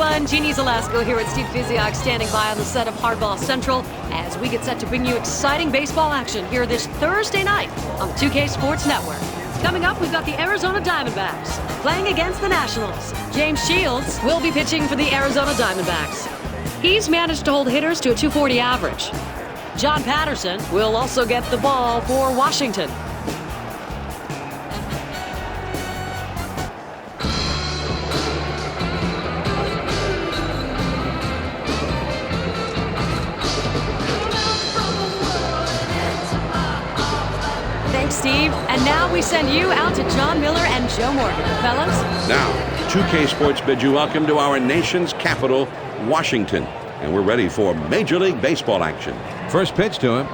everyone. Jeannie Zalasko here with Steve Physiak standing by on the set of Hardball Central as we get set to bring you exciting baseball action here this Thursday night on the 2K Sports Network. Coming up, we've got the Arizona Diamondbacks playing against the Nationals. James Shields will be pitching for the Arizona Diamondbacks. He's managed to hold hitters to a .240 average. John Patterson will also get the ball for Washington. Thanks, Steve. And now we send you out to John Miller and Joe Morgan. Fellas? Now, 2K Sports bids you welcome to our nation's capital, Washington. And we're ready for Major League Baseball action. First pitch to him.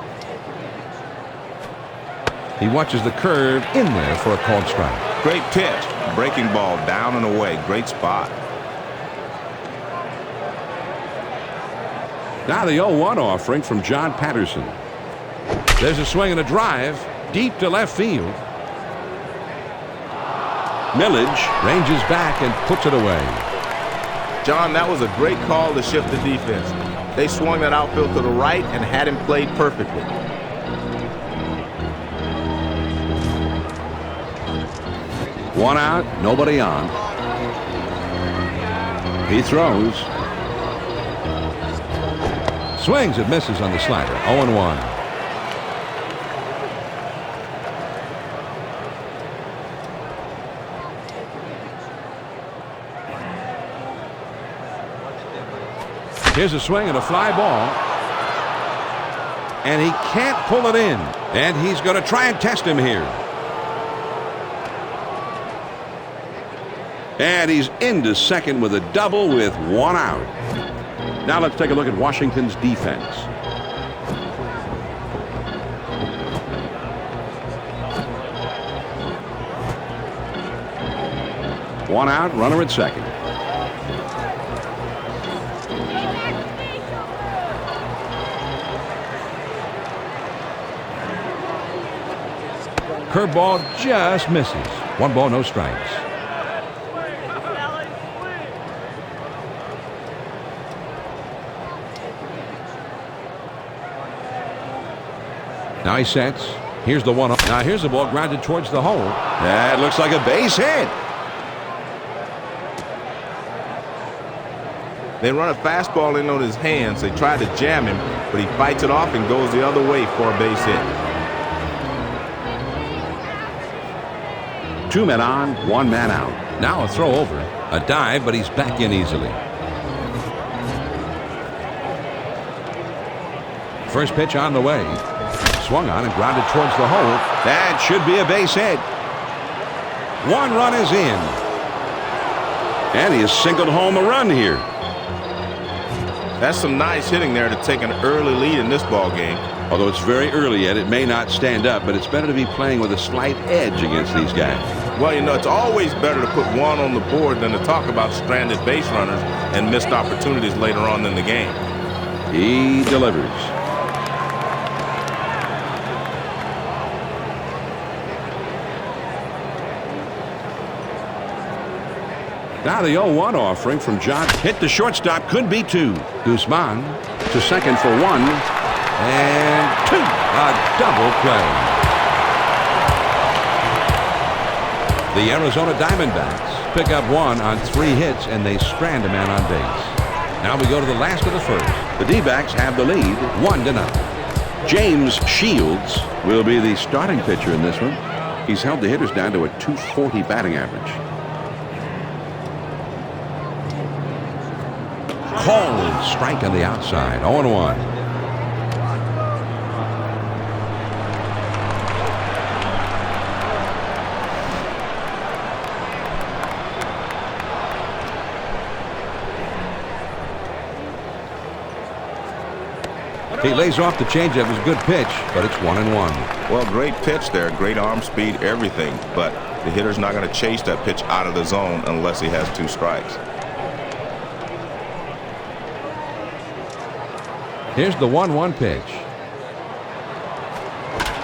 He watches the curve in there for a called strike. Great pitch. Breaking ball down and away. Great spot. Now the 0-1 offering from John Patterson. There's a swing and a drive deep to left field. Millage ranges back and puts it away. John, that was a great call to shift the defense. They swung that outfield to the right and had him played perfectly. One out, nobody on. He throws. Swings and misses on the slider. 0-1. Here's a swing and a fly ball. And he can't pull it in. And he's going to try and test him here. And he's into second with a double with one out. Now let's take a look at Washington's defense. One out, runner at second. Curveball just misses. 1 ball, no strikes. Now he sets. Here's the 1-0. Now here's the ball grounded towards the hole. That looks like a base hit. They run a fastball in on his hands. They try to jam him, but he fights it off and goes the other way for a base hit. 2 men on, 1 man out. Now a throw over. A dive, but he's back in easily. First pitch on the way. Swung on and grounded towards the hole. That should be a base hit. 1 run is in. And he has singled home a run here. That's some nice hitting there to take an early lead in this ball game. Although it's very early yet, it may not stand up, but it's better to be playing with a slight edge against these guys. Well, you know, it's always better to put one on the board than to talk about stranded base runners and missed opportunities later on in the game. He delivers. Now the 0-1 offering from John. Hit the shortstop, could be 2. Guzman to second for 1. And 2. A double play. The Arizona Diamondbacks pick up 1 on 3 hits, and they strand a man on base. Now we go to the last of the first. The D-backs have the lead 1-0. James Shields will be the starting pitcher in this one. He's held the hitters down to a .240 batting average. Called strike on the outside. 0-1. He lays off the changeup. It was a good pitch, but it's 1-1. Well, great pitch there. Great arm speed, everything. But the hitter's not going to chase that pitch out of the zone unless he has 2 strikes. Here's the 1-1 pitch.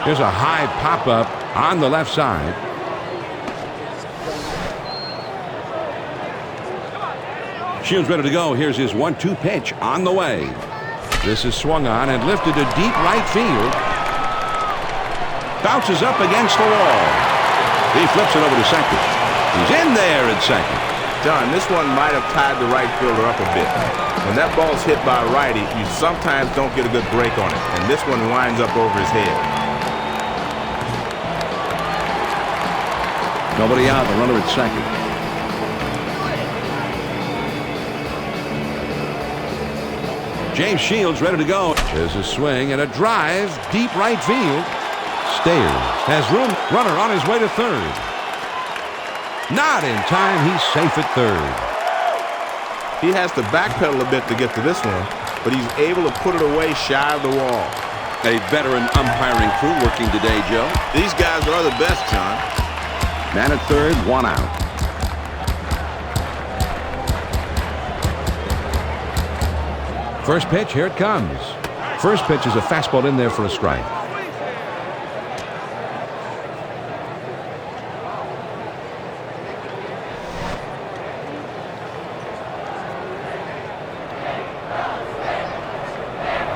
Here's a high pop-up on the left side. Shields ready to go. Here's his 1-2 pitch on the way. This is swung on and lifted to deep right field. Bounces up against the wall. He flips it over to second. He's in there at second. John, this one might have tied the right fielder up a bit. When that ball's hit by a righty, you sometimes don't get a good break on it, and this one winds up over his head. Nobody out, the runner at second. James Shields ready to go. There's a swing and a drive deep right field. Stayers has room. Runner on his way to third. Not in time. He's safe at third. He has to backpedal a bit to get to this one, but he's able to put it away shy of the wall. A veteran umpiring crew working today, Joe. These guys are the best, John. Man at third, 1 out. First pitch, here it comes. First pitch is a fastball in there for a strike.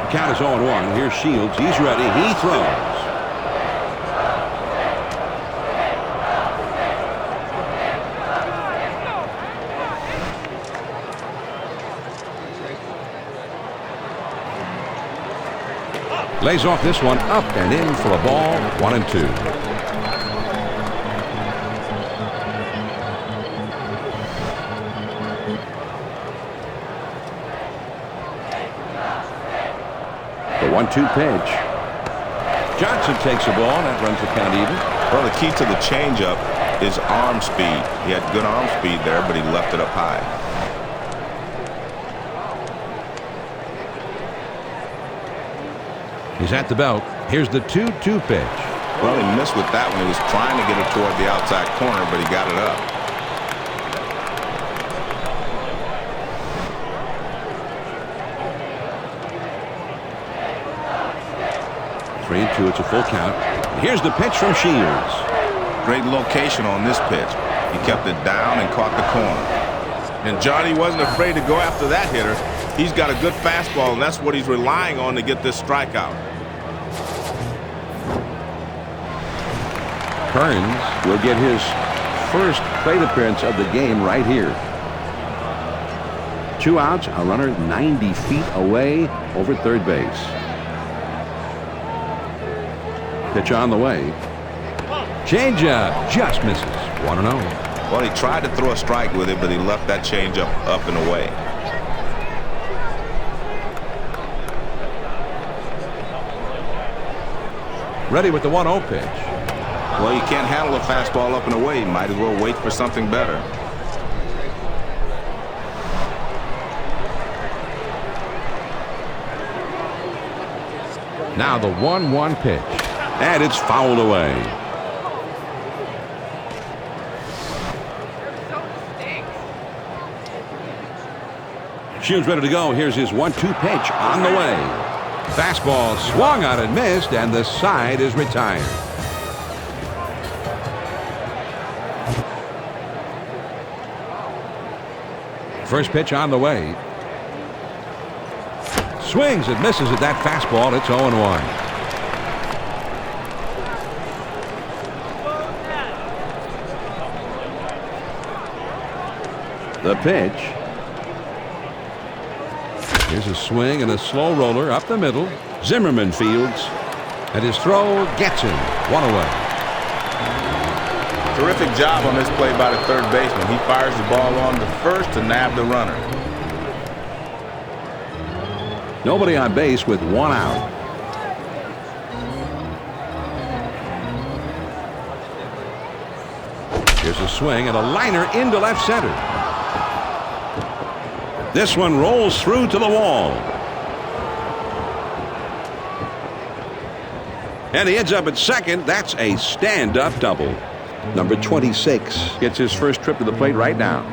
Count is 0-1. Here's Shields. He's ready. He throws. Lays off this one up and in for a ball. 1-2. The 1-2 pitch. Johnson takes the ball. That runs the count even. Well, the key to the changeup is arm speed. He had good arm speed there, but he left it up high. He's at the belt. Here's the 2-2 pitch. Well, he missed with that one. He was trying to get it toward the outside corner, but he got it up. Three and 2. It's a full count. Here's the pitch from Shields. Great location on this pitch. He kept it down and caught the corner. And Johnny wasn't afraid to go after that hitter. He's got a good fastball, and that's what he's relying on to get this strikeout. Kearns will get his first plate appearance of the game right here. 2 outs, a runner 90 feet away over third base. Pitch on the way. Changeup just misses. 1-0. Well, he tried to throw a strike with it, but he left that changeup up and away. Ready with the 1-0 pitch. Well, you can't handle a fastball up and away. Might as well wait for something better. Now the 1-1 pitch. And it's fouled away. Shields ready to go. Here's his 1-2 pitch on the way. Fastball swung on and missed, and the side is retired. First pitch on the way. Swings and misses at that fastball. It's 0-1. The pitch. Here's a swing and a slow roller up the middle. Zimmerman fields. And his throw gets him. 1 away. Terrific job on this play by the third baseman. He fires the ball on to first to nab the runner. Nobody on base with 1 out. Here's a swing and a liner into left center. This one rolls through to the wall. And he ends up at second. That's a stand-up double. Number 26 gets his first trip to the plate right now.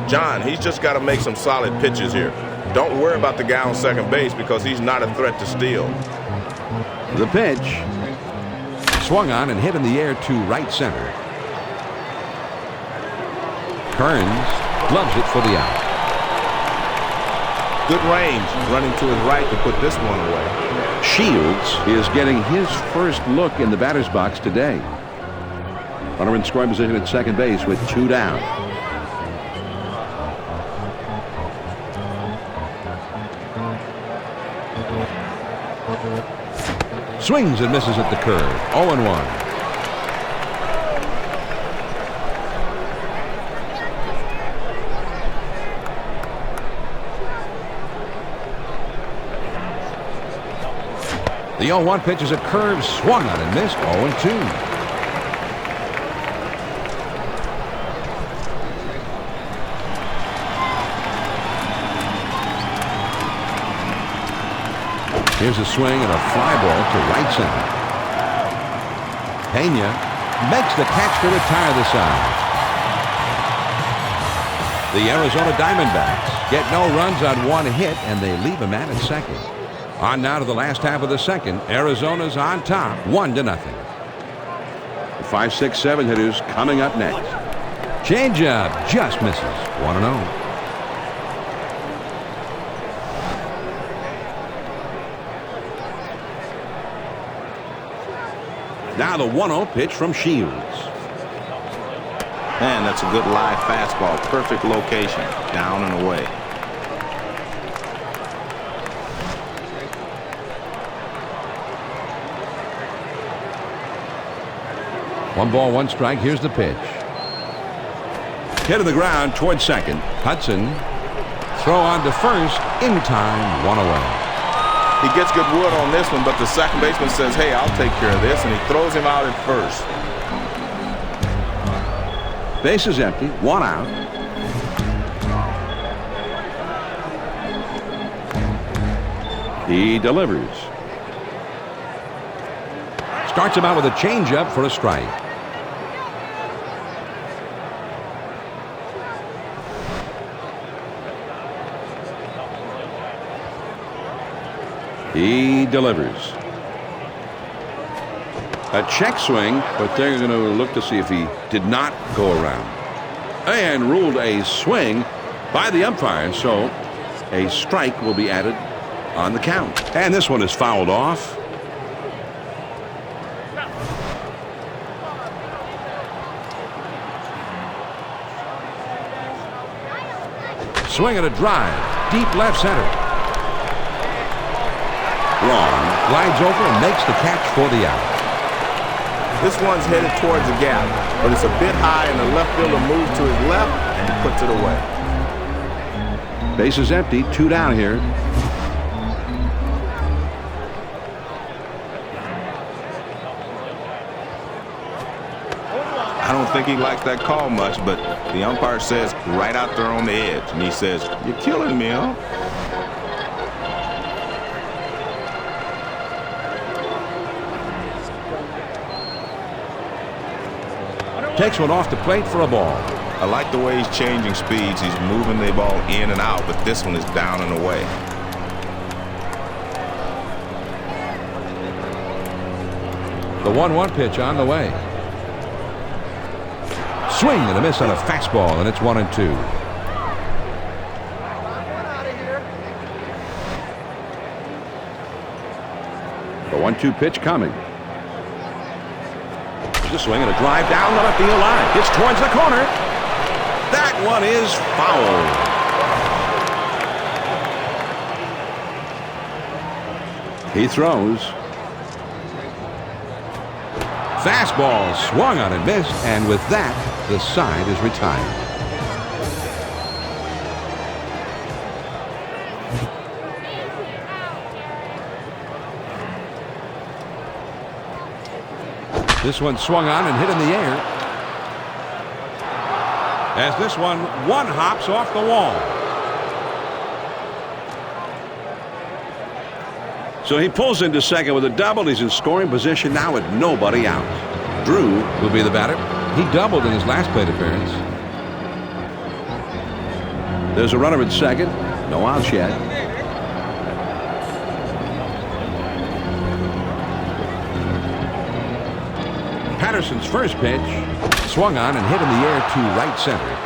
John, he's just got to make some solid pitches here. Don't worry about the guy on second base because he's not a threat to steal. The pitch. Swung on and hit in the air to right center. Kearns gloves it for the out. Good range, running to his right to put this one away. Shields is getting his first look in the batter's box today. Runner in scoring position at second base with 2 down. Swings and misses at the curve. 0-1. The 0-1 pitch is a curve swung on and missed. 0-2. Here's a swing and a fly ball to right center. Pena makes the catch to retire the side. The Arizona Diamondbacks get no runs on 1 hit, and they leave a man at second. On now to the last half of the second. Arizona's on top, 1-0. The 5, 6, 7 hitters coming up next. Changeup just misses. 1-0. Now the 1-0 pitch from Shields. Man, that's a good live fastball. Perfect location. Down and away. One ball, 1 strike. Here's the pitch. Hit to the ground towards second. Hudson. Throw on to first. In time. 1 away. He gets good wood on this one, but the second baseman says, hey, I'll take care of this, and he throws him out at first. Base is empty. 1 out. He delivers. Starts him out with a changeup for a strike. He delivers. A check swing, but they're going to look to see if he did not go around. And ruled a swing by the umpire, so a strike will be added on the count. And this one is fouled off. Swing and a drive. Deep left center. Wrong. Glides over and makes the catch for the out. This one's headed towards the gap, but it's a bit high, and the left fielder moves to his left, and he puts it away. Base is empty. 2 down here. I don't think he likes that call much, but the umpire says right out there on the edge, and he says, you're killing me, huh? Takes one off the plate for a ball. I like the way he's changing speeds. He's moving the ball in and out, but this one is down and away. The 1-1 pitch on the way. Swing and a miss on a fastball, and it's 1-2. The 1-2 pitch coming. There's a swing and a drive down the left field line. It's towards the corner. That one is foul. He throws. Fastball swung on and missed, and with that, the side is retired. This one swung on and hit in the air. As this one hops off the wall. So he pulls into second with a double. He's in scoring position now with nobody out. Drew Will be the batter. He doubled in his last plate appearance. There's a runner at second. No outs yet. Patterson's first pitch swung on and hit in the air to right center.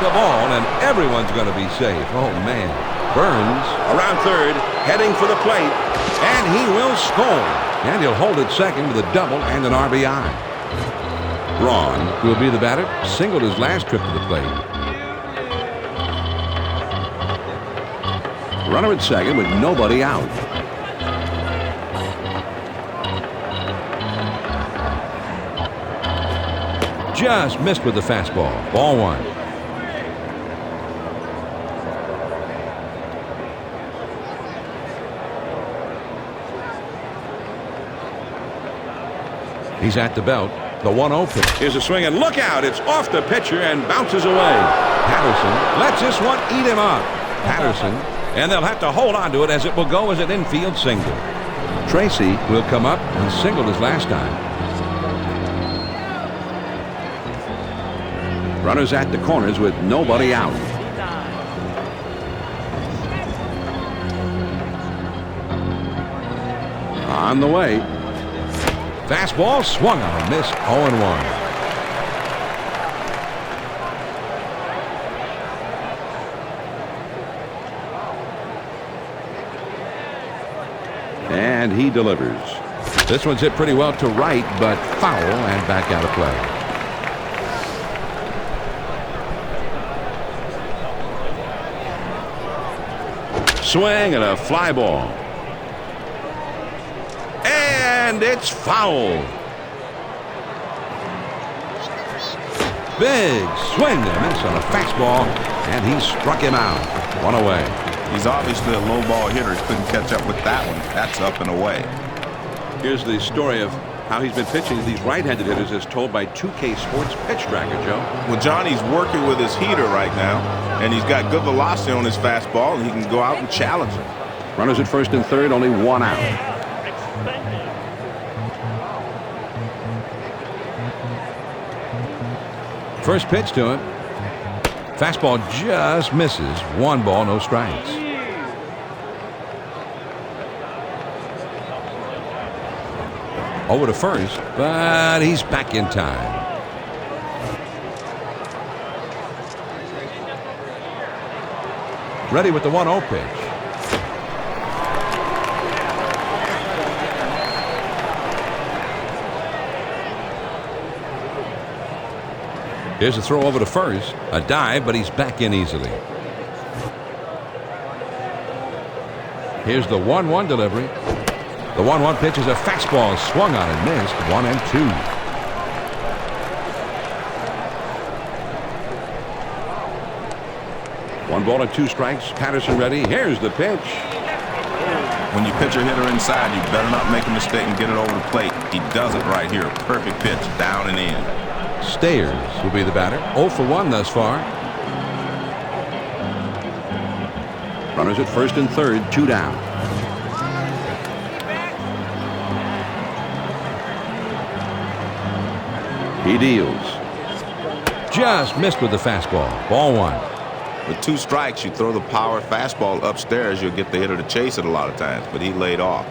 the ball, and everyone's going to be safe. Oh, man. Burns Around third, heading for the plate. and he will score. And he'll hold it second with a double and an RBI. Braun will be the batter. Singled his last trip to the plate. Runner at second with nobody out. Just missed with the fastball. Ball one. He's at the belt. The 1-0 pitch. Here's a swing, and look out. It's off the pitcher and bounces away. Patterson lets this one eat him up. Patterson, and they'll have to hold on to it as it will go as an infield single. Tracy will come up and singled his last time. Runners at the corners with nobody out. On the way. Fastball swung on a miss. 0-1. And he delivers. This one's hit pretty well to right, but foul and back out of play. Swing and a fly ball. And it's foul. Big swing and a miss on a fastball, and he struck him out. One away. He's obviously a low ball hitter. He couldn't catch up with that one. That's up and away. Here's the story of how he's been pitching to these right-handed hitters as told by 2K Sports Pitch Tracker, Joe. Well, Johnny's working with his heater right now, and he's got good velocity on his fastball, and he can go out and challenge him. Runners at first and third, only one out. First pitch to him. Fastball just misses. 1 ball, no strikes. Over to first, but he's back in time. Ready with the 1-0 pitch. Here's a throw over to first. A dive, but he's back in easily. Here's the 1-1 delivery. The 1-1 pitch is a fastball swung on and missed. 1-2. One ball and 2 strikes. Patterson ready. Here's the pitch. When you pitch a hitter inside, you better not make a mistake and get it over the plate. He does it right here. Perfect pitch, down and in. Stayers will be the batter. 0 for 1 thus far. Runners at first and third, 2 down. He deals. Just missed with the fastball. Ball 1. With 2 strikes, you throw the power fastball upstairs, you'll get the hitter to chase it a lot of times, but he laid off.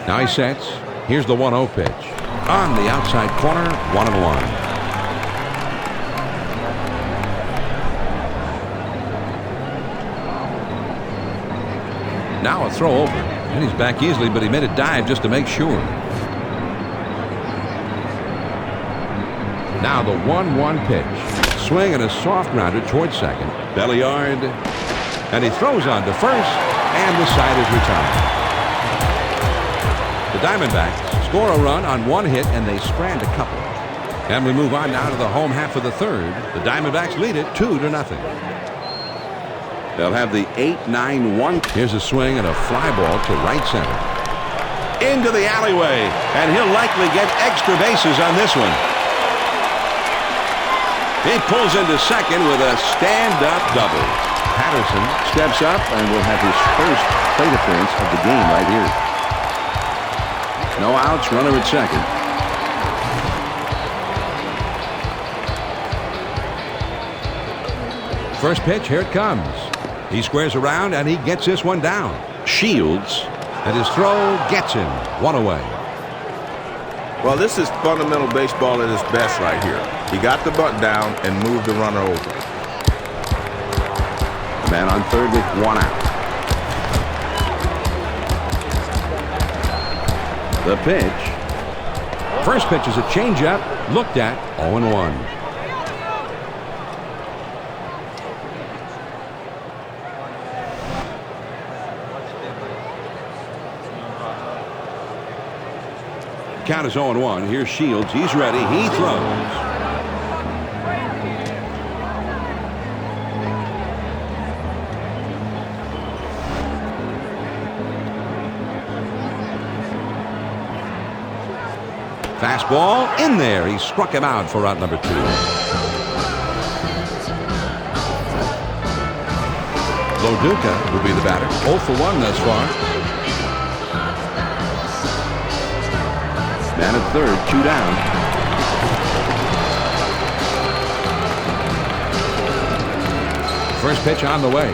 Now he sets. Here's the 1-0 pitch. On the outside corner, 1-1. Now a throw over. And he's back easily, but he made a dive just to make sure. Now the 1-1 pitch. Swing and a soft grounder towards second. Belly yard. And he throws on to first. And the side is retired. The Diamondbacks score a run on 1 hit, and they strand a couple. And we move on now to the home half of the third. The Diamondbacks lead it 2-0. They'll have the 8-9-1. Here's a swing and a fly ball to right center. Into the alleyway, and he'll likely get extra bases on this one. He pulls into second with a stand-up double. Patterson Steps up and will have his first plate appearance of the game right here. No outs, runner at second. First pitch, here it comes. He squares around and he gets this one down. Shields. And his throw gets him. 1 away. Well, this is fundamental baseball at its best right here. He got the bunt down and moved the runner over. The man on third with one out. The pitch. First pitch is a changeup. Looked at. 0-1. Count is 0-1. Here's Shields. He's ready. He throws. Fastball in there. He struck him out for out number 2. Loduca will be the batter. 0 for 1 thus far. Man at third, 2 down. First pitch on the way.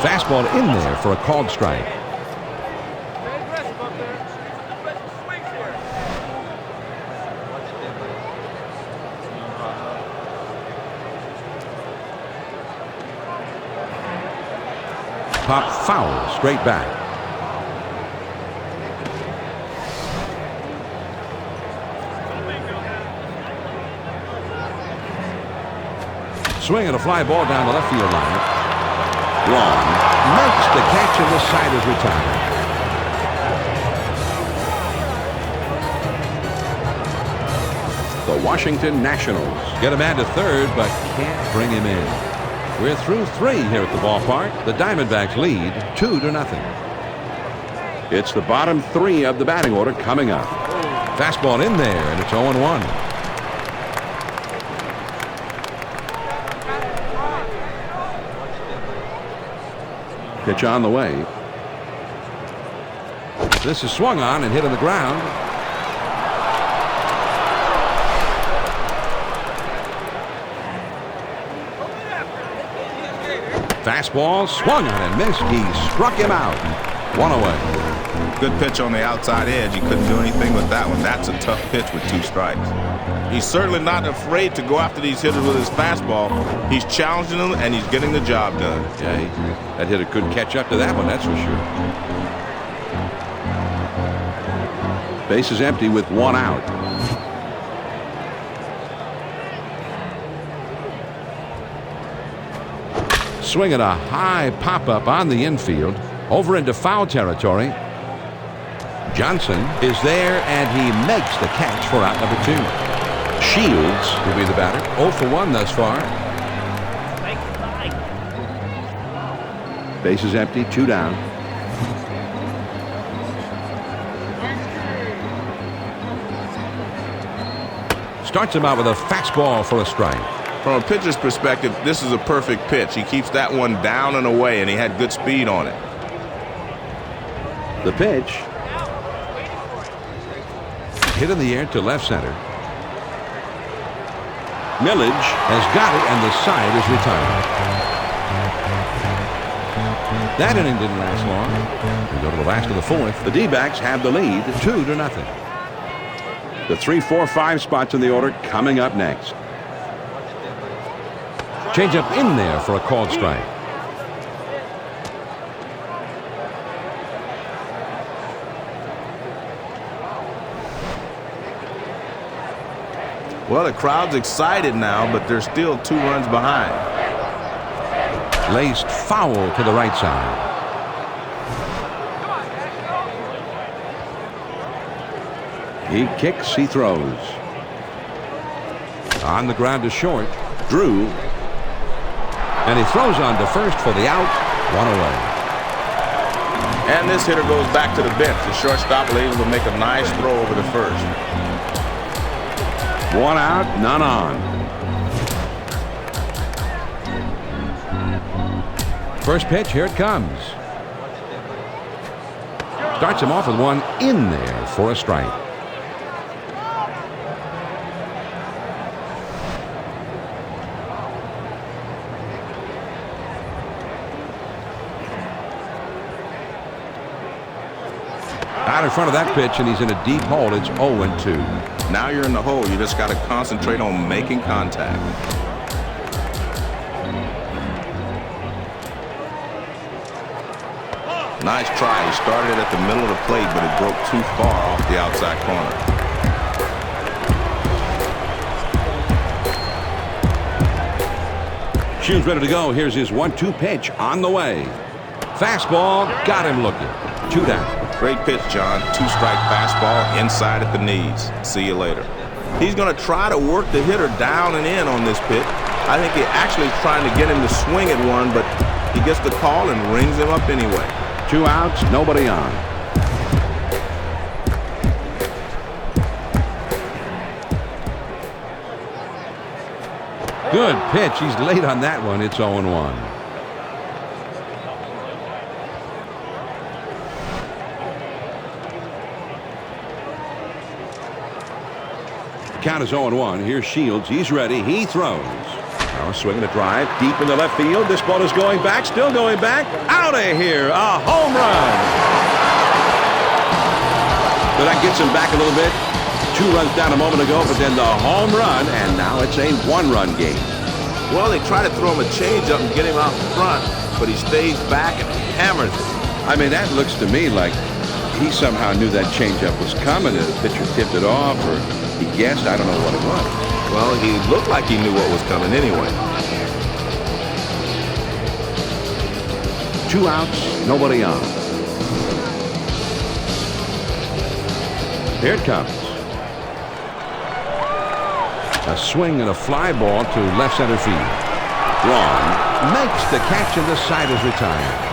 Fastball in there for a called strike. Pop foul, straight back. Swing and a fly ball down the left field line. Long. Makes the catch and the side is retired. The Washington Nationals Get a man to third, but can't bring him in. We're through 3 here at the ballpark. The Diamondbacks lead 2-0. It's the bottom 3 of the batting order coming up. Fastball in there, and it's 0-1. Pitch on the way. This is swung on and hit on the ground. Fastball swung on and missed. He struck him out. 1 away. Good pitch on the outside edge. He couldn't do anything with that one. That's a tough pitch with 2 strikes. He's certainly not afraid to go after these hitters with his fastball. He's challenging them, and he's getting the job done. Yeah, that hitter couldn't catch up to that one, that's for sure. Base is empty with 1 out. Swinging a high pop-up on the infield. Over into foul territory. Johnson is there, and he makes the catch for out number 2. Shields will be the batter. 0 for 1 thus far. Base is empty, 2 down. Starts him out with a fastball for a strike. From a pitcher's perspective, this is a perfect pitch. He keeps that one down and away, and he had good speed on it. The pitch. Hit in the air to left center. Millage has got it, and the side is retired. That inning didn't last long. We go to the last of the 4th. The D-backs have the lead, 2-0. The 3, 4, 5 spots in the order coming up next. Change up in there for a called strike. Well, the crowd's excited now, but they're still 2 runs behind. Laced foul to the right side. He kicks, he throws. On the ground to short. Drew. And he throws on to first for the out. 1 away. And this hitter goes back to the bench. The shortstop was able to make a nice throw over to first. 1 out, none on. First pitch, here it comes. Starts him off with one in there for a strike. Got in front of that pitch, and he's in a deep hole. It's 0-2. Now you're in the hole. You just got to concentrate on making contact. Nice try. He started at the middle of the plate, but it broke too far off the outside corner. Shields ready to go. Here's his 1-2 pitch on the way. Fastball got him looking. 2 down. Great pitch, John. 2-strike fastball inside at the knees. See you later. He's going to try to work the hitter down and in on this pitch. I think he actually is trying to get him to swing at one, but he gets the call and rings him up anyway. 2 outs, nobody on. Good pitch. He's late on that one. It's 0-1. Count is 0-1. Here's Shields. He's ready. He throws. Now swinging a drive deep in the left field. This ball is going back. Still going back. Out of here. A home run. So that gets him back a little bit. 2 runs down a moment ago, but then the home run, and now it's a 1-run game. Well, they try to throw him a changeup and get him out front, but he stays back and hammers it. I mean, that looks to me like he somehow knew that changeup was coming. The pitcher tipped it off, or he guessed. I don't know what it was. Well, he looked like he knew what was coming anyway. 2 outs, nobody on. Here it comes. A swing and a fly ball to left center field. Long makes the catch, and the side is retired.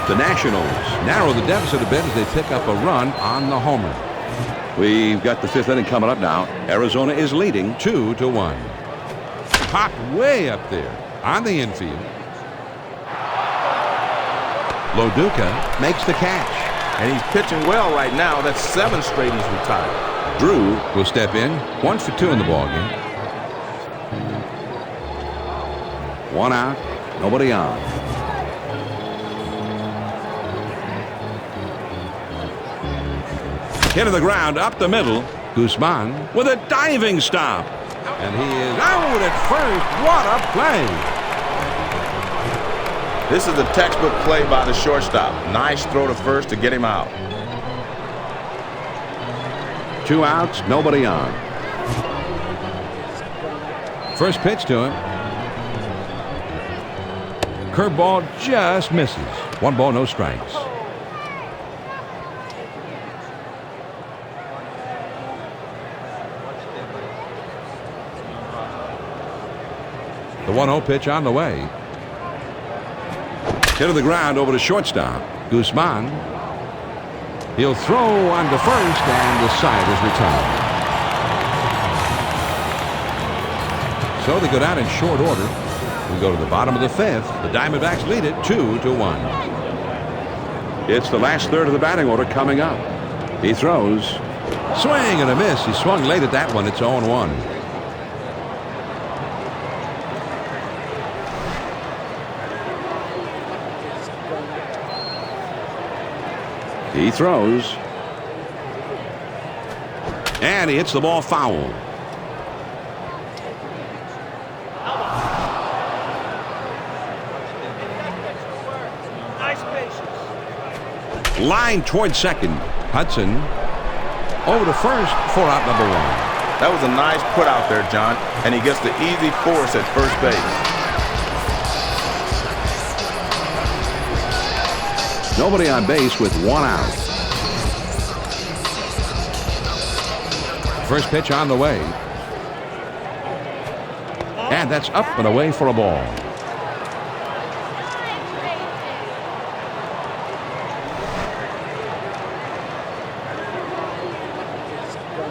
The Nationals narrow the deficit a bit as they pick up a run on the homer. We've got the 5th inning coming up now. Arizona is leading 2-1. Popped way up there on the infield. Loduca makes the catch. And he's pitching well right now. That's 7 straight he's retired. Drew will step in. 1 for 2 in the ballgame. 1 out, nobody on. Hit to the ground, up the middle. Guzman with a diving stop. And he is out at first. What a play. This is a textbook play by the shortstop. Nice throw to first to get him out. 2 outs, nobody on. First pitch to him. Curveball just misses. 1 ball, no strikes. The 1-0 pitch on the way. Hit to the ground over to shortstop. Guzman. He'll throw on to first, and the side is retired. So they go down in short order. We go to the bottom of the 5th. The Diamondbacks lead it 2-1. It's the last third of the batting order coming up. He throws. Swing and a miss. He swung late at that one. It's 0-1. He throws. And he hits the ball foul. Line towards second. Hudson over to first for out number 1. That was a nice put out there, John, and he gets the easy force at first base. Nobody on base with 1 out. First pitch on the way. And that's up and away for a ball.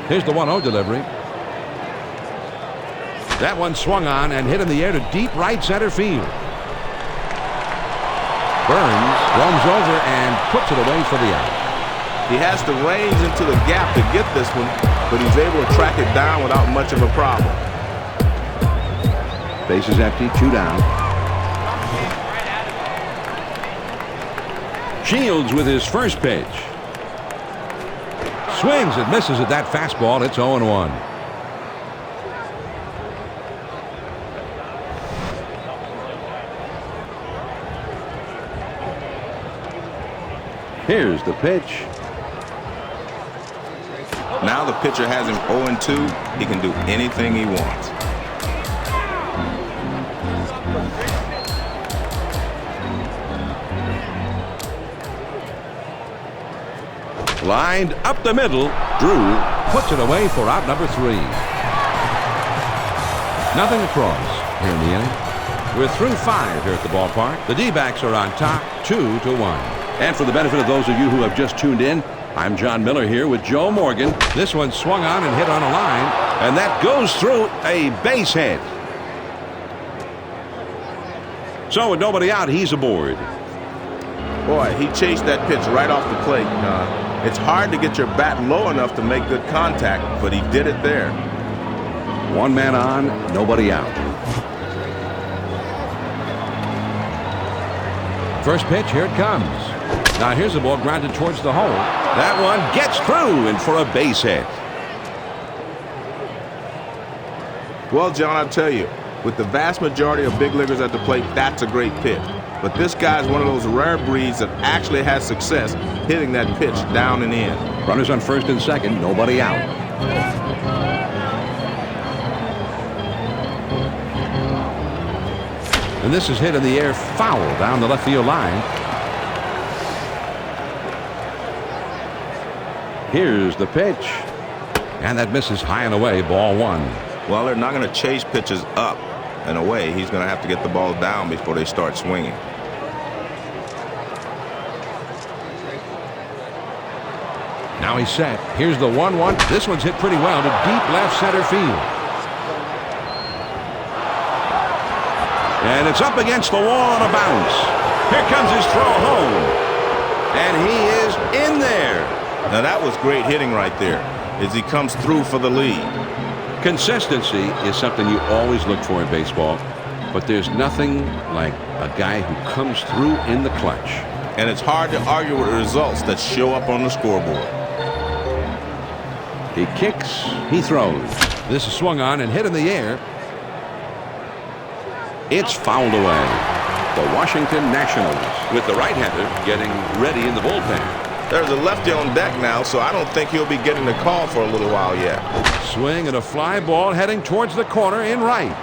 Here's the 1-0 delivery. That one swung on and hit in the air to deep right center field. Burns roams over and puts it away for the out. He has the range into the gap to get this one, but he's able to track it down without much of a problem. Base is empty, 2 down. Shields with his first pitch. Swings and misses at that fastball. It's 0-1. Here's the pitch. Now the pitcher has him 0-2. He can do anything he wants. Lined up the middle. Drew Puts it away for out number 3. Nothing across here in the inning. We're through 5 here at the ballpark. The D-backs are on top 2-1. And for the benefit of those of you who have just tuned in, I'm John Miller here with Joe Morgan. This one swung on and hit on a line. And that goes through a base hit. So with nobody out, he's aboard. Boy, he chased that pitch right off the plate. It's hard to get your bat low enough to make good contact, but he did it there. One man on, nobody out. First pitch, here it comes. Now here's the ball grounded towards the hole. That one gets through and for a base hit. Well, John, I'll tell you, with the vast majority of big leaguers at the plate, that's a great pitch. But this guy's one of those rare breeds that actually has success hitting that pitch down and in. Runners on first and second, nobody out. And this is hit in the air, foul down the left field line. Here's the pitch. And that misses high and away, ball 1. Well, they're not going to chase pitches up and away. He's going to have to get the ball down before they start swinging. Now he's set. Here's the 1-1. This one's hit pretty well to deep left center field. And it's up against the wall on a bounce. Here comes his throw home. And he is in there. Now that was great hitting right there as he comes through for the lead. Consistency is something you always look for in baseball, but there's nothing like a guy who comes through in the clutch. And it's hard to argue with the results that show up on the scoreboard. He kicks, he throws. This is swung on and hit in the air. It's fouled away. The Washington Nationals with the right-hander getting ready in the bullpen. There's a lefty on deck now, so I don't think he'll be getting the call for a little while yet. Swing and a fly ball heading towards the corner in right.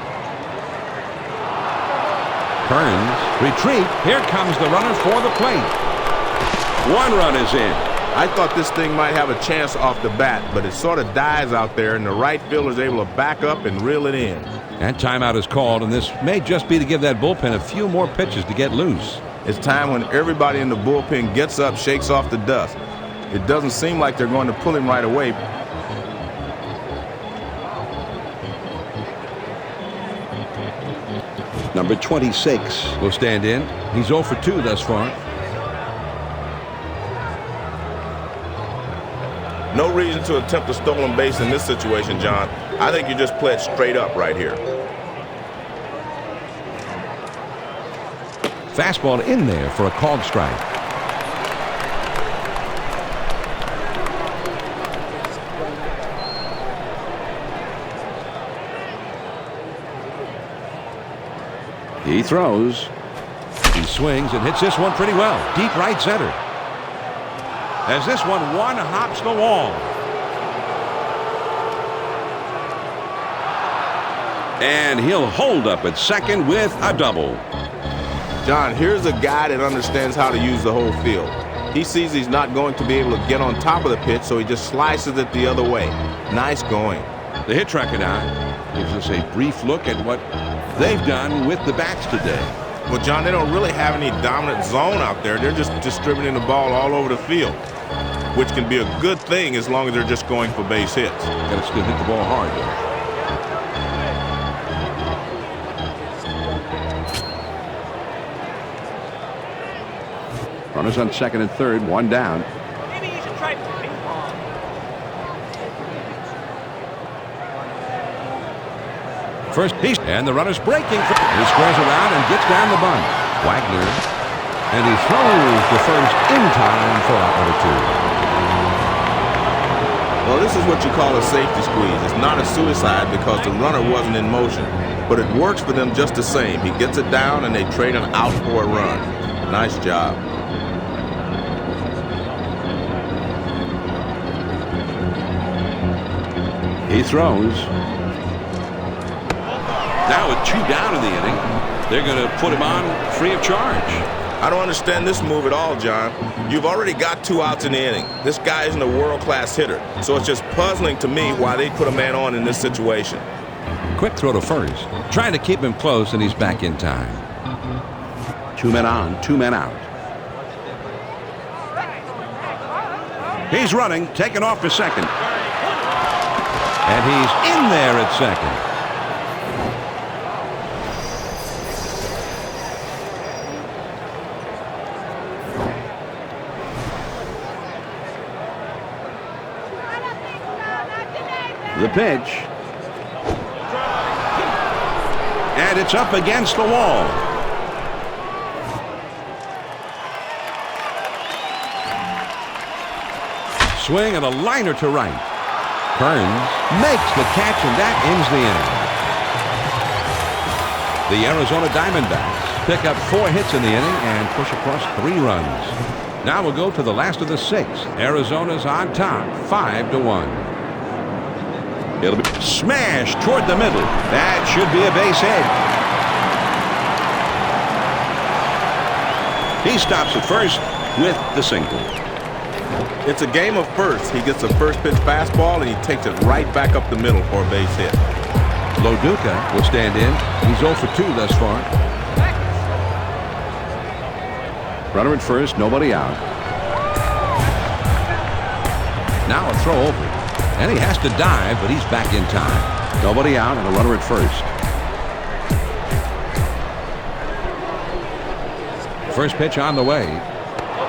Burns, retreat. Here comes the runner for the plate. One run is in. I thought this thing might have a chance off the bat, but it sort of dies out there, and the right fielder's able to back up and reel it in. And timeout is called, and this may just be to give that bullpen a few more pitches to get loose. It's time when everybody in the bullpen gets up, shakes off the dust. It doesn't seem like they're going to pull him right away. Number 26 will stand in. He's 0 for 2 thus far. No reason to attempt a stolen base in this situation, John. I think you just play it straight up right here. Fastball in there for a called strike. He throws. He swings and hits this one pretty well. Deep right center. As this one hops the wall. And he'll hold up at second with a double. John, here's a guy that understands how to use the whole field. He sees he's not going to be able to get on top of the pitch, so he just slices it the other way. Nice going. The hit tracker now gives us a brief look at what they've done with the bats today. Well, John, they don't really have any dominant zone out there. They're just distributing the ball all over the field, which can be a good thing as long as they're just going for base hits. Got to still hit the ball hard, though. Runners on second and third, one down. Maybe you should try ping pong. First piece, and the runner's breaking. He squares around and gets down the bunt. Wagner And he throws to first in time for out number 2. Well, this is what you call a safety squeeze. It's not a suicide because the runner wasn't in motion. But it works for them just the same. He gets it down and they trade him out for a run. Nice job. He throws. Now with 2 down in the inning, they're going to put him on free of charge. I don't understand this move at all, John. You've already got 2 outs in the inning. This guy isn't a world-class hitter, so it's just puzzling to me why they put a man on in this situation. Quick throw to first. Trying to keep him close, and he's back in time. 2 men on, 2 men out. He's running, taking off for second. And he's in there at second. The pitch. And it's up against the wall. Swing and a liner to right. Burns makes the catch, and that ends the inning. The Arizona Diamondbacks pick up 4 hits in the inning and push across 3 runs. Now we'll go to the last of the 6. Arizona's on top, 5-1. It'll be smashed toward the middle. That should be a base hit. He stops at first with the single. It's a game of first. He gets a first pitch fastball and he takes it right back up the middle for a base hit. Loduca will stand in. He's 0 for 2 thus far. Runner at first, nobody out. Now a throw over. And he has to dive, but he's back in time. Nobody out and a runner at first. First pitch on the way.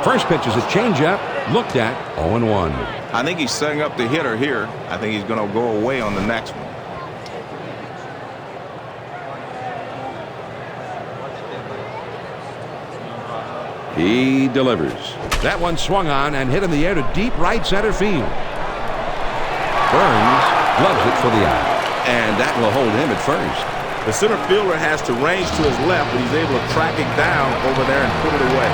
First pitch is a changeup. Looked at, 0-1. I think he's setting up the hitter here. I think he's going to go away on the next one. He delivers. That one swung on and hit in the air to deep right center field. Burns gloves it for the out. And that will hold him at first. The center fielder has to range to his left, but he's able to track it down over there and put it away.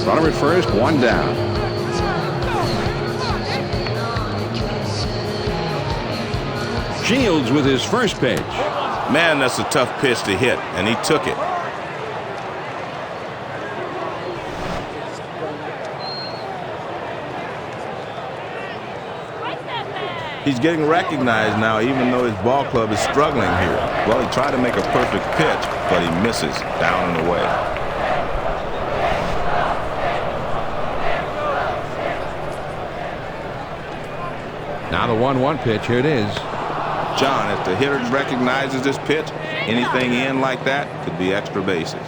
Runner at first, 1 down. Shields with his first pitch. Man, that's a tough pitch to hit, and he took it. He's getting recognized now, even though his ball club is struggling here. Well, he tried to make a perfect pitch, but he misses down and away. Now the 1-1 pitch. Here it is. John, if the hitter recognizes this pitch, anything in like that could be extra bases.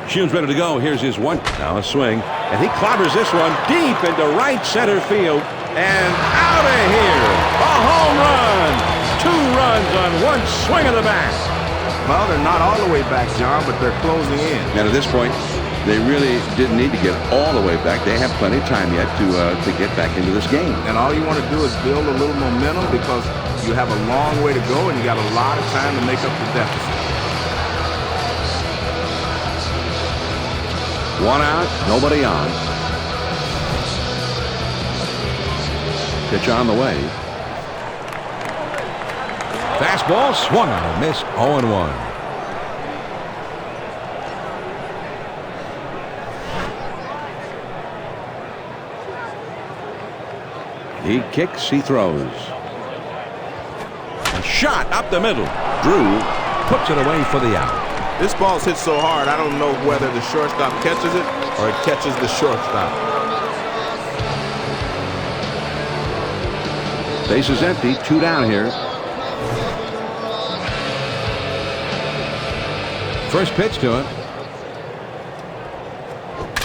Shields ready to go. Here's his one. Now a swing. And he clobbers this one deep into right center field. And out of here. A home run. 2 runs on 1 swing of the bat. Well, they're not all the way back, John, but they're closing in. And at this point, they really didn't need to get all the way back. They have plenty of time yet to get back into this game. And all you want to do is build a little momentum because you have a long way to go and you got a lot of time to make up the deficit. 1 out, nobody on. Pitch on the way. Fastball swung on and missed. 0-1. He kicks, he throws. A shot up the middle. Drew puts it away for the out. This ball's hit so hard, I don't know whether the shortstop catches it or it catches the shortstop. Base is empty, 2 down here. First pitch to him.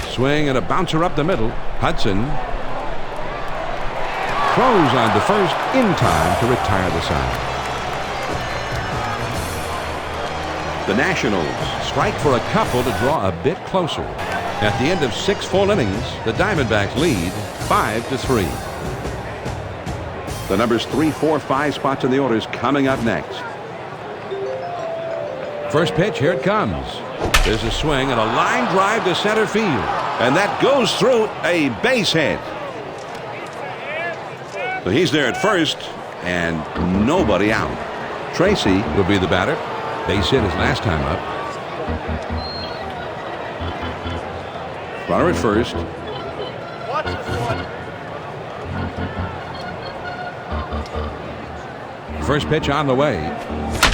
Swing and a bouncer up the middle. Hudson. throws on to first in time to retire the side. The Nationals strike for a couple to draw a bit closer. At the end of 6 full innings, the Diamondbacks lead 5-3. The numbers 3, 4, 5 spots in the order is coming up next. First pitch, here it comes. There's a swing and a line drive to center field. And that goes through a base hit. So he's there at first and nobody out. Tracy will be the batter. Base hit his last time up. Runner at first. First pitch on the way.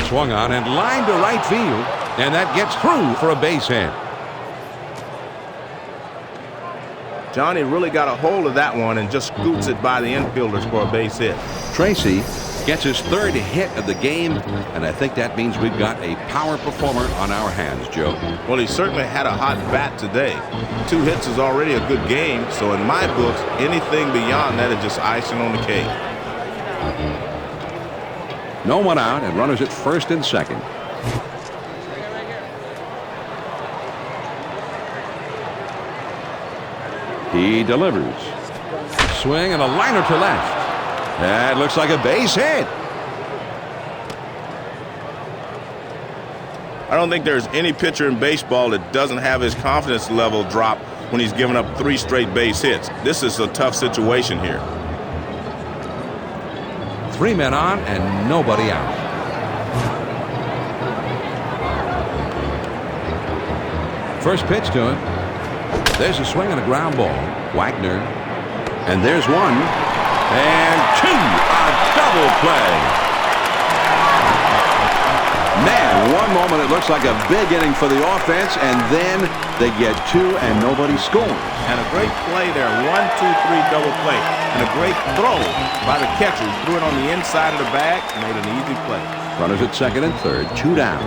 Swung on and lined to right field. And that gets through for a base hit. Johnny really got a hold of that one and just scoots it by the infielders for a base hit. Tracy gets his 3rd hit of the game, and I think that means we've got a power performer on our hands, Joe. Well, he certainly had a hot bat today. 2 hits is already a good game, so in my books, anything beyond that is just icing on the cake. No one out, and runners at first and second. He delivers. Swing and a liner to left. That looks like a base hit. I don't think there's any pitcher in baseball that doesn't have his confidence level drop when he's given up 3 straight base hits. This is a tough situation here. 3 men on and nobody out. First pitch to him. There's a swing and a ground ball. Wagner. And there's 1. And 2. A double play. Man, one moment it looks like a big inning for the offense, and then they get 2 and nobody scores. And a great play there. 1, 2, 3 double play. And a great throw by the catcher. He threw it on the inside of the bag and made an easy play. Runners at second and third. 2 down.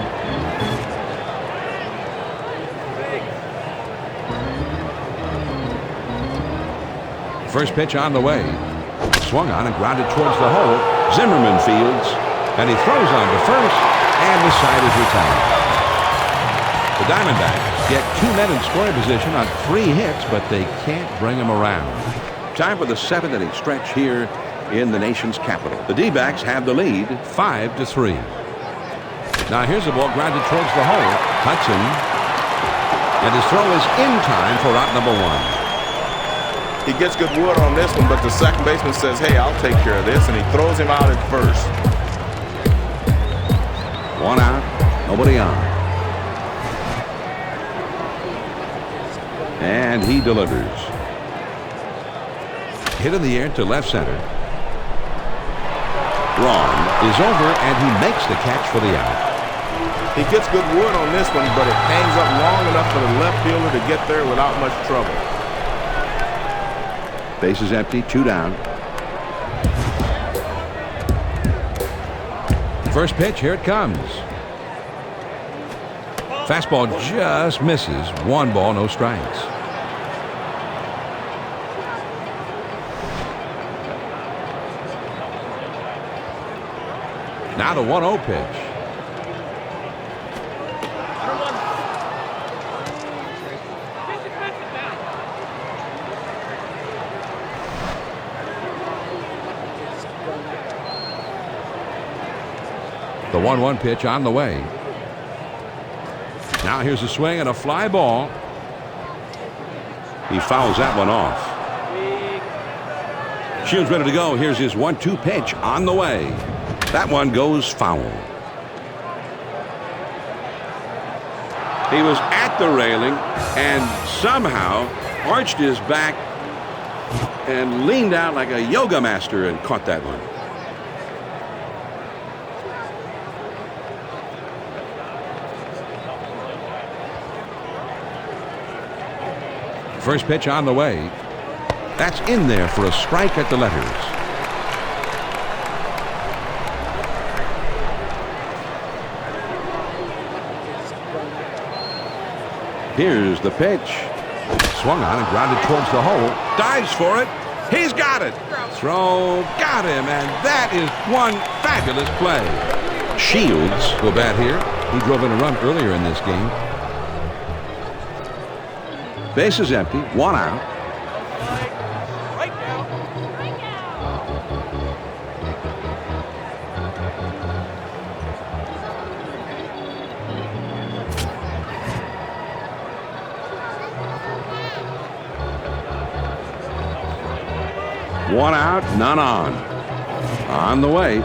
First pitch on the way. Swung on and grounded towards the hole. Zimmerman fields. And he throws on to first. And the side is retired. The Diamondbacks get 2 men in scoring position on 3 hits, but they can't bring them around. Time for the 7th inning stretch here in the nation's capital. The D-backs have the lead 5-3. Now here's the ball grounded towards the hole. Hudson. And his throw is in time for out number 1. He gets good wood on this one, but the second baseman says, hey, I'll take care of this, and he throws him out at first. 1 out, nobody on. And he delivers. Hit in the air to left center. Braun Is over, and he makes the catch for the out. He gets good wood on this one, but it hangs up long enough for the left fielder to get there without much trouble. Base is empty, 2 down. First pitch, here it comes. Fastball just misses. 1 ball, no strikes. Now the 1-0 pitch. The 1-1 pitch on the way. Now here's a swing and a fly ball. He fouls that one off. Shields ready to go. Here's his 1-2 pitch on the way. That one goes foul. He was at the railing and somehow arched his back and leaned out like a yoga master and caught that one. First pitch on the way. That's in there for a strike at the letters. Here's the pitch. Swung on and grounded towards the hole. Dives for it. He's got it. Throw, got him, and that is one fabulous play. Shields will bat here. He drove in a run earlier in this game. Base is empty, one out. Right now. One out, none on. On the way.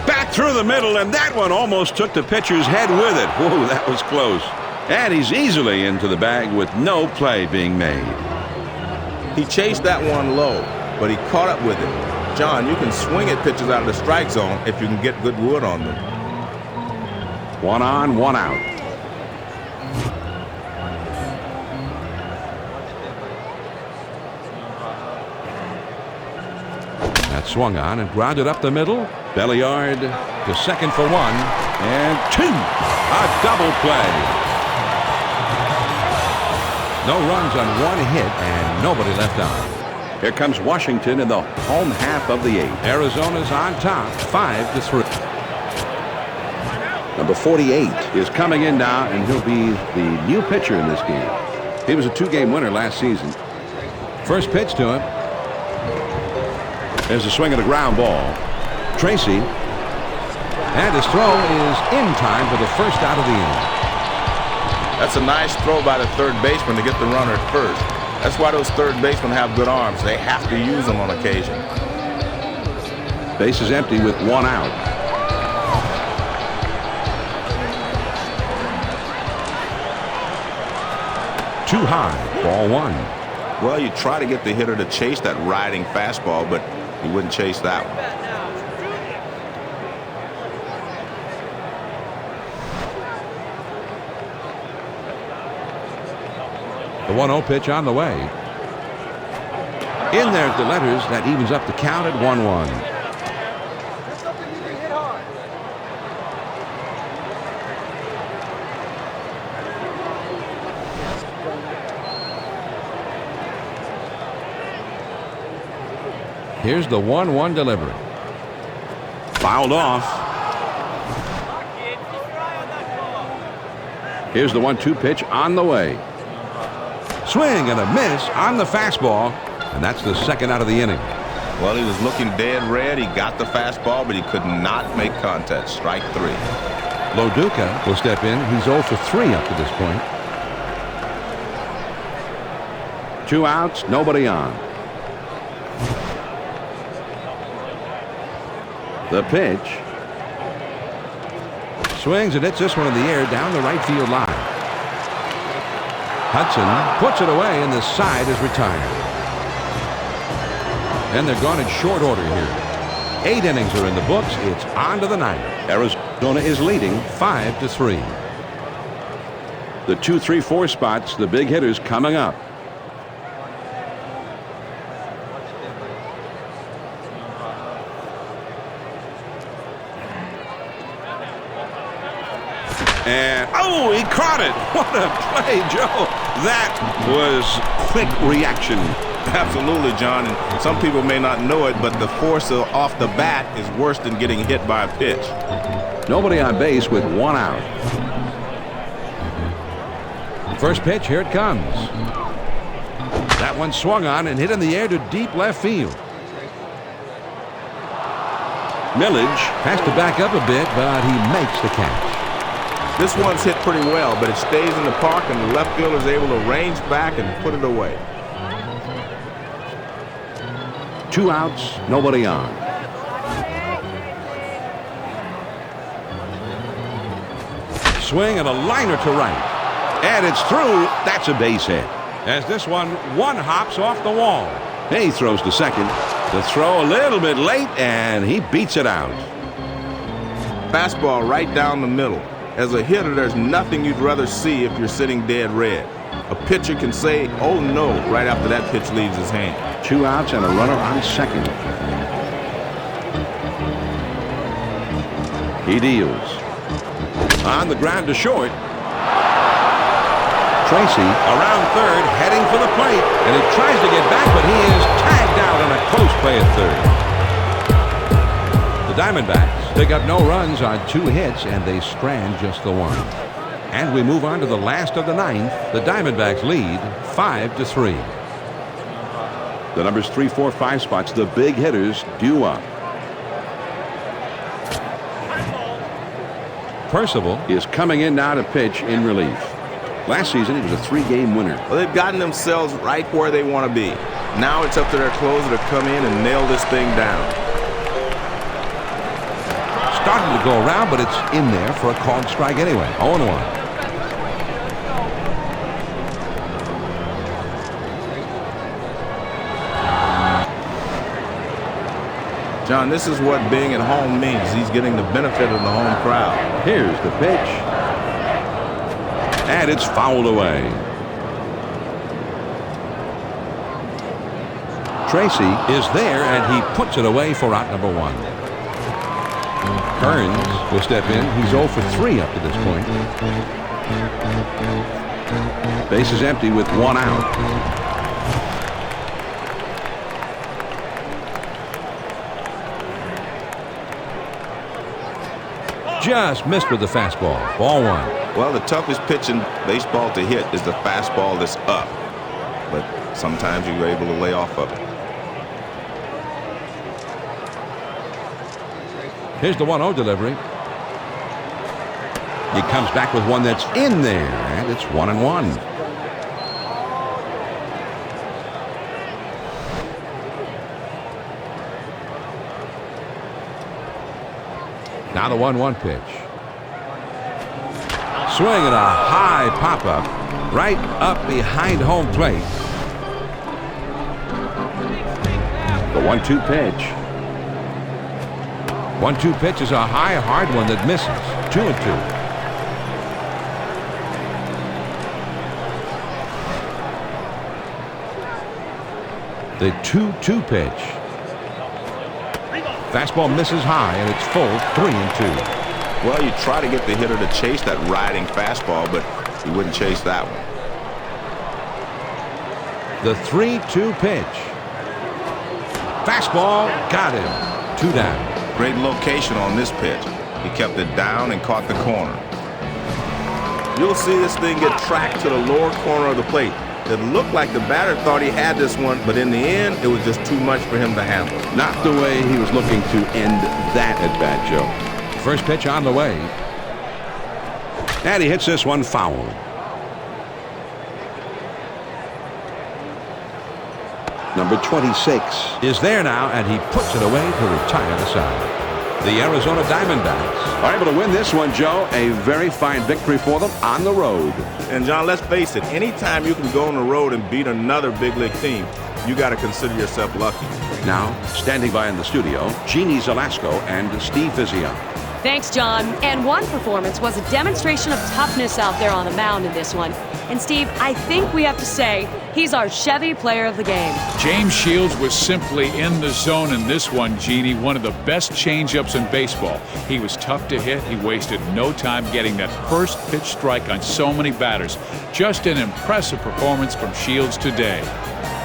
Back through the middle, and that one almost took the pitcher's head with it. Whoa, that was close. And he's easily into the bag with no play being made. He chased that one low, but he caught up with it. John, you can swing at pitches out of the strike zone if you can get good wood on them. One on, one out. That swung on and grounded up the middle. Belliard to second for one, and two. A double play. No runs on one hit and nobody left on. Here comes Washington in the home half of the eighth. Arizona's on top, 5-3. Number 48 is coming in now, and he'll be the new pitcher in this game. He was a 2-game winner last season. First pitch to him. There's a swing and a ground ball. Tracy. And his throw is in time for the first out of the inning. That's a nice throw by the third baseman to get the runner at first. That's why those third basemen have good arms. They have to use them on occasion. Base is empty with one out. Too high, ball one. Well, you try to get the hitter to chase that riding fastball, but he wouldn't chase that one. The 1-0 pitch on the way. In there at the letters, that evens up the count at 1-1. Here's the 1-1 delivery. Fouled off. Here's the 1-2 pitch on the way. Swing and a miss on the fastball, and that's the second out of the inning. Well, he was looking dead red. He got the fastball, but he could not make contact. Strike 3. Loduca will step in. He's 0 for 3 up to this point. 2 outs, nobody on. The pitch. Swings and hits this one in the air down the right field line. Hudson puts it away, and the side is retired. And they're gone in short order here. 8 innings are in the books. It's on to the 9th. Arizona is leading 5-3. The 2, 3, 4 spots, the big hitters coming up. And, oh, he caught it. What a play, Joe. That was quick reaction. Absolutely, John. And some people may not know it, but the force off the bat is worse than getting hit by a pitch. Nobody on base with 1 out. First pitch, here it comes. That one swung on and hit in the air to deep left field. Millage has to back up a bit, but he makes the catch. This one's hit pretty well, but it stays in the park, and the left fielder is able to range back and put it away. 2 outs, nobody on. Swing and a liner to right. And it's through. That's a base hit. As this one hops off the wall. He throws to second. The throw a little bit late, and he beats it out. Fastball right down the middle. As a hitter, there's nothing you'd rather see if you're sitting dead red. A pitcher can say, oh no, right after that pitch leaves his hand. 2 outs and a runner on second. He deals. On the ground to short. Tracy around third, heading for the plate, and he tries to get back, but he is tagged out on a close play at third. The Diamondbacks pick up no runs on 2 hits, and they strand just the 1. And we move on to the last of the 9th. The Diamondbacks lead 5-3. The numbers 3, 4, 5 spots, the big hitters due up. Percival is coming in now to pitch in relief. Last season, he was a 3-game winner. Well, they've gotten themselves right where they want to be. Now it's up to their closer to come in and nail this thing down. Starting to go around, but it's in there for a called strike anyway. 0-1. John, this is what being at home means. He's getting the benefit of the home crowd. Here's the pitch. And it's fouled away. Tracy is there, and he puts it away for out number 1. Kearns will step in. He's 0 for 3 up to this point. Base is empty with 1 out. Just missed with the fastball. Ball 1. Well, the toughest pitch in baseball to hit is the fastball that's up. But sometimes you're able to lay off of it. Here's the 1-0 delivery. He comes back with one that's in there, and it's 1-1. Now the 1-1 pitch. Swing and a high pop-up right up behind home plate. The 1-2 pitch. 1-2 pitch is a high, hard one that misses. 2-2. The 2-2 pitch. Fastball misses high, and it's full 3-2. Well, you try to get the hitter to chase that riding fastball, but he wouldn't chase that one. The 3-2 pitch. Fastball got him. 2 down. Great location on this pitch. He kept it down and caught the corner. You'll see this thing get tracked to the lower corner of the plate. It looked like the batter thought he had this one, but in the end, it was just too much for him to handle. Not the way he was looking to end that at bat, Joe. First pitch on the way. And he hits this one foul. Number 26 is there now, and he puts it away to retire the side. The Arizona Diamondbacks are able to win this one, Joe. A very fine victory for them on the road. And, John, let's face it, anytime you can go on the road and beat another big league team, you got to consider yourself lucky. Now, standing by in the studio, Jeannie Zelasco and Steve Physiak. Thanks, John. And one performance was a demonstration of toughness out there on the mound in this one. And Steve, I think we have to say he's our Chevy player of the game. James Shields was simply in the zone in this one, Jeannie. One of the best changeups in baseball. He was tough to hit. He wasted no time getting that first pitch strike on so many batters. Just an impressive performance from Shields today.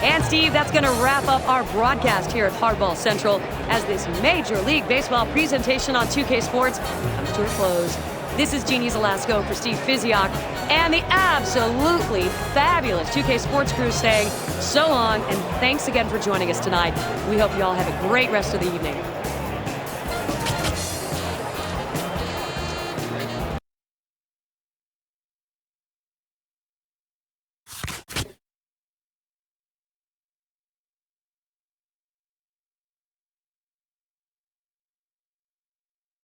And Steve, that's going to wrap up our broadcast here at Hardball Central as this Major League Baseball presentation on 2K Sports comes to a close. This is Jeannie Zelasco for Steve Physiak and the absolutely fabulous 2K Sports crew saying so long and thanks again for joining us tonight. We hope you all have a great rest of the evening.